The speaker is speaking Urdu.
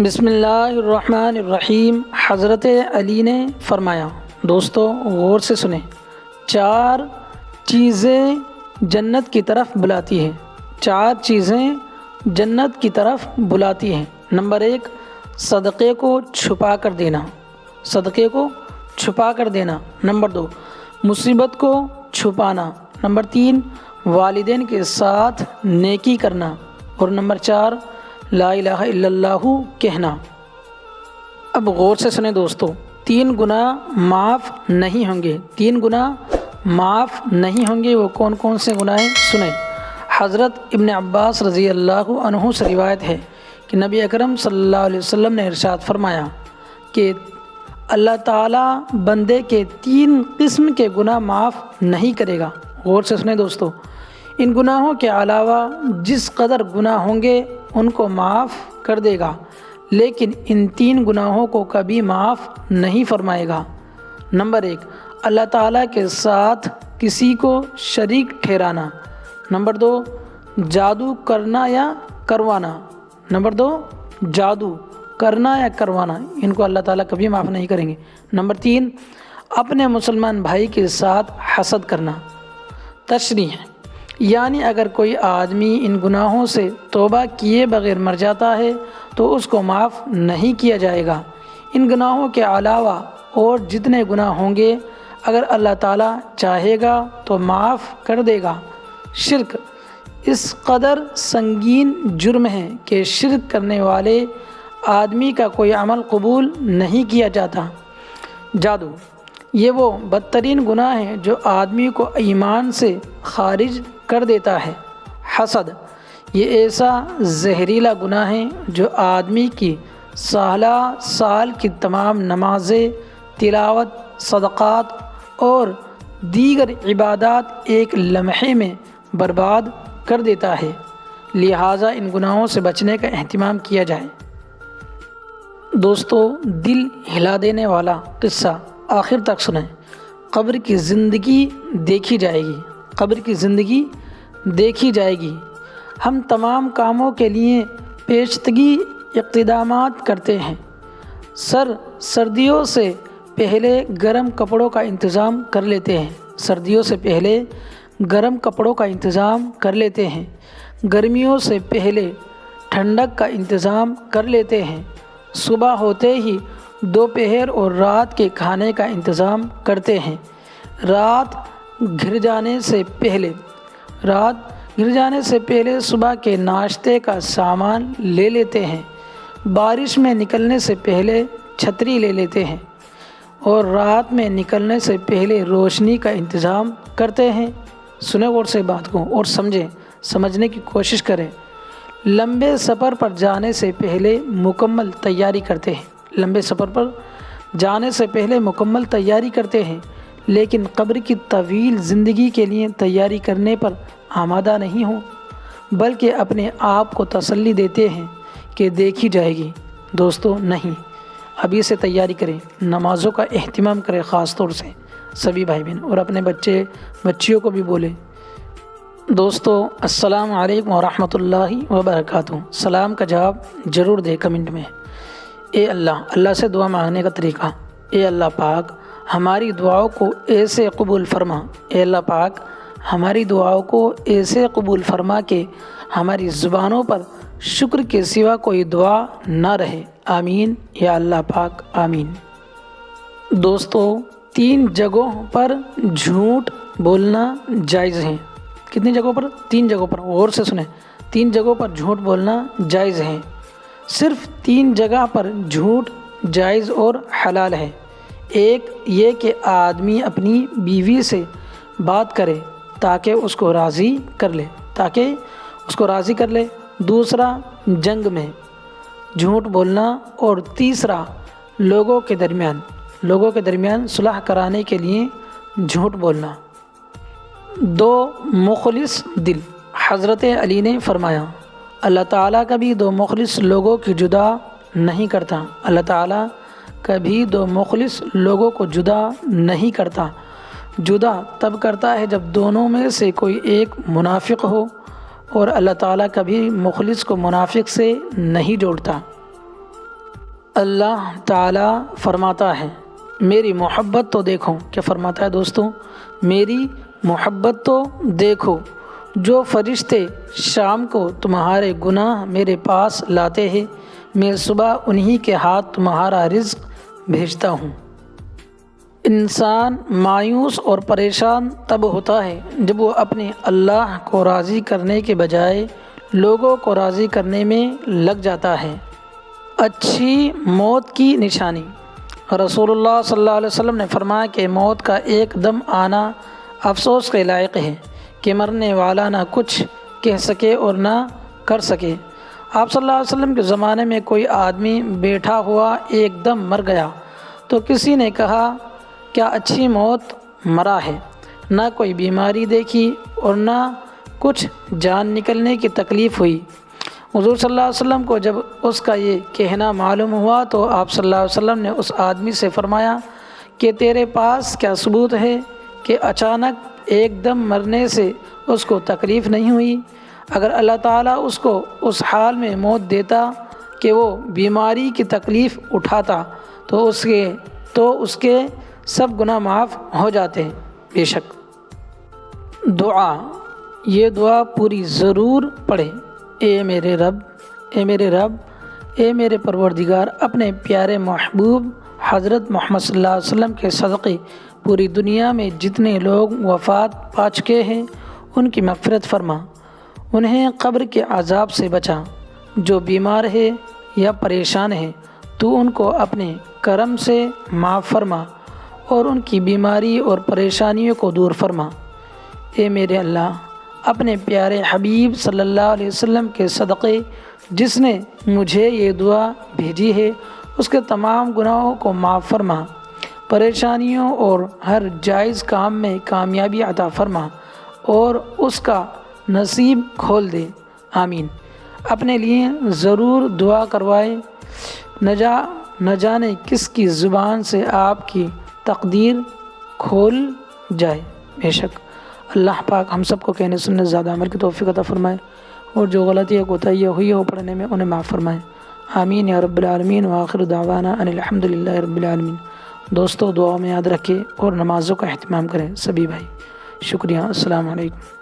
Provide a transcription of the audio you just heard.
بسم اللہ الرحمن الرحیم۔ حضرت علی نے فرمایا، دوستو غور سے سنیں، 4 چیزیں جنت کی طرف بلاتی ہیں، 4 چیزیں جنت کی طرف بلاتی ہیں۔ نمبر 1، صدقے کو چھپا کر دینا، صدقے کو چھپا کر دینا۔ نمبر 2، مصیبت کو چھپانا۔ نمبر 3، والدین کے ساتھ نیکی کرنا۔ اور نمبر 4، لا الہ الا اللہ کہنا۔ اب غور سے سنیں دوستو، 3 گناہ معاف نہیں ہوں گے، 3 گناہ معاف نہیں ہوں گے۔ وہ کون کون سے گناہ ہیں سنیں۔ حضرت ابن عباس رضی اللہ عنہ سے روایت ہے کہ نبی اکرم صلی اللہ علیہ وسلم نے ارشاد فرمایا کہ اللہ تعالیٰ بندے کے 3 قسم کے گناہ معاف نہیں کرے گا۔ غور سے سنیں دوستو، ان گناہوں کے علاوہ جس قدر گناہ ہوں گے ان کو معاف کر دے گا، لیکن ان 3 گناہوں کو کبھی معاف نہیں فرمائے گا۔ نمبر 1، اللہ تعالیٰ کے ساتھ کسی کو شریک ٹھہرانا۔ نمبر 2، جادو کرنا یا کروانا۔ نمبر 2، جادو کرنا یا کروانا، ان کو اللہ تعالیٰ کبھی معاف نہیں کریں گے۔ نمبر 3، اپنے مسلمان بھائی کے ساتھ حسد کرنا۔ تشریح، یعنی اگر کوئی آدمی ان گناہوں سے توبہ کیے بغیر مر جاتا ہے تو اس کو معاف نہیں کیا جائے گا۔ ان گناہوں کے علاوہ اور جتنے گناہ ہوں گے اگر اللہ تعالیٰ چاہے گا تو معاف کر دے گا۔ شرک اس قدر سنگین جرم ہے کہ شرک کرنے والے آدمی کا کوئی عمل قبول نہیں کیا جاتا۔ جادو، یہ وہ بدترین گناہ ہے جو آدمی کو ایمان سے خارج کر دیتا ہے۔ حسد، یہ ایسا زہریلا گناہ ہے جو آدمی کی سال کی تمام نمازیں، تلاوت، صدقات اور دیگر عبادات ایک لمحے میں برباد کر دیتا ہے۔ لہٰذا ان گناہوں سے بچنے کا اہتمام کیا جائے۔ دوستو، دل ہلا دینے والا قصہ آخر تک سنیں۔ قبر کی زندگی دیکھی جائے گی، قبر کی زندگی دیکھی جائے گی۔ ہم تمام کاموں کے لیے پیشگی اقدامات کرتے ہیں۔ سردیوں سے پہلے گرم کپڑوں کا انتظام کر لیتے ہیں، سردیوں سے پہلے گرم کپڑوں کا انتظام کر لیتے ہیں، گرمیوں سے پہلے ٹھنڈک کا انتظام کر لیتے ہیں، صبح ہوتے ہی دوپہر اور رات کے کھانے کا انتظام کرتے ہیں، رات گھر جانے سے پہلے صبح کے ناشتے کا سامان لے لیتے ہیں، بارش میں نکلنے سے پہلے چھتری لے لیتے ہیں اور رات میں نکلنے سے پہلے روشنی کا انتظام کرتے ہیں۔ سنیں غور سے بات کو اور سمجھنے کی کوشش کریں۔ لمبے سفر پر جانے سے پہلے مکمل تیاری کرتے ہیں، لمبے سفر پر جانے سے پہلے مکمل تیاری کرتے ہیں، لیکن قبر کی طویل زندگی کے لیے تیاری کرنے پر آمادہ نہیں ہوں، بلکہ اپنے آپ کو تسلی دیتے ہیں کہ دیکھی جائے گی۔ دوستو نہیں، ابھی سے تیاری کریں، نمازوں کا اہتمام کریں، خاص طور سے سبھی بھائی بہن، اور اپنے بچیوں کو بھی بولیں۔ دوستو السلام علیکم ورحمۃ اللہ وبرکاتہ۔ سلام کا جواب ضرور دیں کمنٹ میں۔ اے اللہ سے دعا مانگنے کا طریقہ۔ اے اللہ پاک ہماری دعاؤں کو ایسے قبول فرما، اے اللہ پاک ہماری دعاؤں کو ایسے قبول فرما کہ ہماری زبانوں پر شکر کے سوا کوئی دعا نہ رہے، آمین یا اللہ پاک آمین۔ دوستو 3 جگہوں پر جھوٹ بولنا جائز ہے۔ کتنی جگہوں پر؟ 3 جگہوں پر، غور سے سنیں۔ 3 جگہوں پر جھوٹ بولنا جائز ہے۔ صرف 3 جگہ پر جھوٹ جائز اور حلال ہے۔ ایک یہ کہ آدمی اپنی بیوی سے بات کرے تاکہ اس کو راضی کر لے، دوسرا جنگ میں جھوٹ بولنا، اور تیسرا لوگوں کے درمیان صلح کرانے کے لیے جھوٹ بولنا۔ 2 مخلص دل، حضرت علی نے فرمایا اللہ تعالیٰ کبھی 2 مخلص لوگوں کی جدا نہیں کرتا، اللہ تعالیٰ کبھی 2 مخلص لوگوں کو جدا نہیں کرتا، جدا تب کرتا ہے جب دونوں میں سے کوئی ایک منافق ہو، اور اللہ تعالیٰ کبھی مخلص کو منافق سے نہیں جوڑتا۔ اللہ تعالیٰ فرماتا ہے میری محبت تو دیکھو. کیا فرماتا ہے دوستوں؟ میری محبت تو دیکھو. جو فرشتے شام کو تمہارے گناہ میرے پاس لاتے ہیں، میں صبح انہی کے ہاتھ تمہارا رزق بھیجتا ہوں. انسان مایوس اور پریشان تب ہوتا ہے جب وہ اپنے اللہ کو راضی کرنے کے بجائے لوگوں کو راضی کرنے میں لگ جاتا ہے. اچھی موت کی نشانی. رسول اللہ صلی اللہ علیہ وسلم نے فرمایا کہ موت کا ایک دم آنا افسوس کے لائق ہے کہ مرنے والا نہ کچھ کہہ سکے اور نہ کر سکے. آپ صلی اللہ علیہ وسلم کے زمانے میں کوئی آدمی بیٹھا ہوا ایک دم مر گیا تو کسی نے کہا کیا اچھی موت مرا ہے، نہ کوئی بیماری دیکھی اور نہ کچھ جان نکلنے کی تکلیف ہوئی. حضور صلی اللہ علیہ وسلم کو جب اس کا یہ کہنا معلوم ہوا تو آپ صلی اللہ علیہ وسلم نے اس آدمی سے فرمایا کہ تیرے پاس کیا ثبوت ہے کہ اچانک ایک دم مرنے سے اس کو تکلیف نہیں ہوئی؟ اگر اللہ تعالیٰ اس کو اس حال میں موت دیتا کہ وہ بیماری کی تکلیف اٹھاتا تو اس کے سب گناہ معاف ہو جاتے. بے شک دعا، یہ دعا پوری ضرور پڑھے. اے میرے رب، اے میرے رب، اے میرے پروردگار، اپنے پیارے محبوب حضرت محمد صلی اللہ علیہ وسلم کے صدقے پوری دنیا میں جتنے لوگ وفات پا چکے ہیں ان کی مغفرت فرما، انہیں قبر کے عذاب سے بچا. جو بیمار ہے یا پریشان ہے تو ان کو اپنے کرم سے معاف فرما اور ان کی بیماری اور پریشانیوں کو دور فرما. اے میرے اللہ، اپنے پیارے حبیب صلی اللہ علیہ وسلم کے صدقے جس نے مجھے یہ دعا بھیجی ہے اس کے تمام گناہوں کو معاف فرما، پریشانیوں اور ہر جائز کام میں کامیابی عطا فرما اور اس کا نصیب کھول دے. آمین. اپنے لیے ضرور دعا کروائے، نہ جانے کس کی زبان سے آپ کی تقدیر کھول جائے. بے شک اللہ پاک ہم سب کو کہنے سننے زیادہ عمل کی توفیق عطا فرمائے اور جو غلطی یا کوتاہی ہوئی ہو پڑھنے میں انہیں معاف فرمائے. آمین یا رب العالمین. وآخر دعوانا ان الحمد للہ رب العالمین. دوستو دعاؤں میں یاد رکھیں اور نمازوں کا اہتمام کریں سبھی بھائی. شکریہ. السلام علیکم.